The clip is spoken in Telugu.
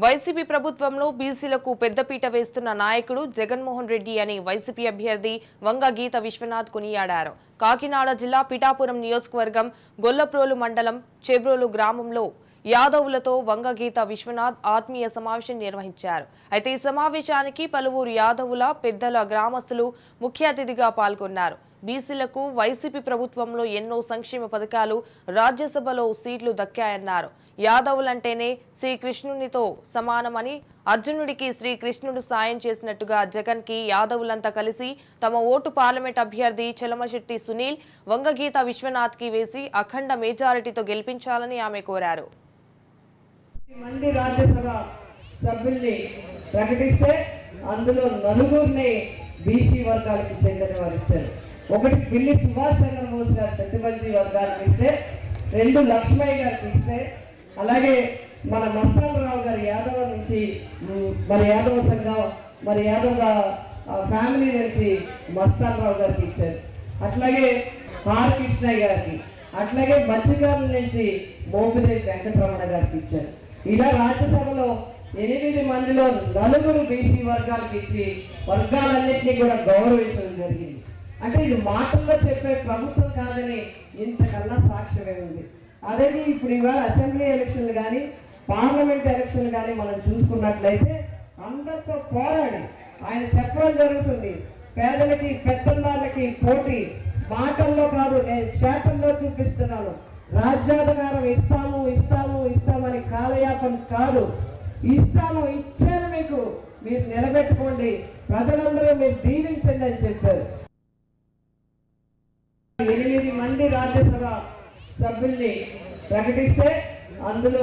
వైసీపీ ప్రభుత్వంలో బీసీలకు పెద్దపీట వేస్తున్న నాయకుడు జగన్మోహన్ రెడ్డి అని వైసీపీ అభ్యర్థి వంగ గీత విశ్వనాథ్ కొనియాడారు. కాకినాడ జిల్లా పిఠాపురం నియోజకవర్గం గొల్లప్రోలు మండలం చెబ్రోలు గ్రామంలో యాదవులతో వంగ గీత విశ్వనాథ్ ఆత్మీయ సమావేశం నిర్వహించారు. అయితే ఈ సమావేశానికి పలువురు యాదవుల పెద్దల గ్రామస్తులు ముఖ్య అతిథిగా పాల్గొన్నారు. బీసీలకు వైసీపీ ప్రభుత్వంలో ఎన్నో సంక్షేమ పథకాలు, రాజ్యసభలో సీట్లు దక్కాయన్నారు. యాదవులంటేనే శ్రీకృష్ణునితో సమానమని, అర్జునుడికి శ్రీకృష్ణుడు సాయం చేసినట్టుగా జగన్ కి యాదవులంతా కలిసి తమ ఓటు పార్లమెంట్ అభ్యర్థి చలమశెట్టి సునీల్ వంగగీత విశ్వనాథ్ కి వేసి అఖండ మెజారిటీతో గెలిపించాలని ఆమె కోరారు. మంది రాజ్యసభ సభ్యుల్ని ప్రకటిస్తే అందులో నలుగురిని బీసీ వర్గాలకు చెందిన వారు ఇచ్చారు. ఒకటి పిల్లి సుభాష్ చంద్రబోస్ గారు సత్యవల్జీ వర్గానికి ఇస్తే, 2 లక్ష్మయ్య గారికి ఇస్తే, అలాగే మన మస్తానరావు గారు యాదవ నుంచి మరి యాదవ సంఘం మరి యాదవ ఫ్యామిలీ నుంచి మస్తానరావు గారికి ఇచ్చారు. అట్లాగే ఆర్ కృష్ణయ్య గారికి, అట్లాగే మత్స్యకారుల నుంచి మోపిదేవి వెంకటరమణ గారికి ఇచ్చారు. ఇలా రాజ్యసభలో 8 మందిలో 4 బీసీ వర్గాలకు ఇచ్చి వర్గాలన్నింటినీ కూడా గౌరవించడం జరిగింది. అంటే ఇది మాటల్లో చెప్పే ప్రభుత్వం కాదని ఇంతకన్నా సాక్ష్యమే ఉంది. అదే ఇప్పుడు ఇవాళ అసెంబ్లీ ఎలక్షన్లు కానీ పార్లమెంట్ ఎలక్షన్లు కానీ మనం చూసుకున్నట్లయితే అందరితో పోరాడి ఆయన చెప్పడం జరుగుతుంది. పేదలకి పెద్దలకి పోటీ మాటల్లో కాదు, నేను చేతల్లో చూపిస్తున్నాను. రాజ్యాధికారం ఇస్తాము ఇస్తాము ఇస్తామని కాలయాపన కాదు, ఇస్తాము, ఇచ్చాను మీకు, మీరు నిలబెట్టుకోండి, ప్రజలందరూ మీరు దీవించండి అని చెప్పారు. 8 మంది రాజ్యసభ సభ్యుల్ని ప్రకటిస్తే అందులో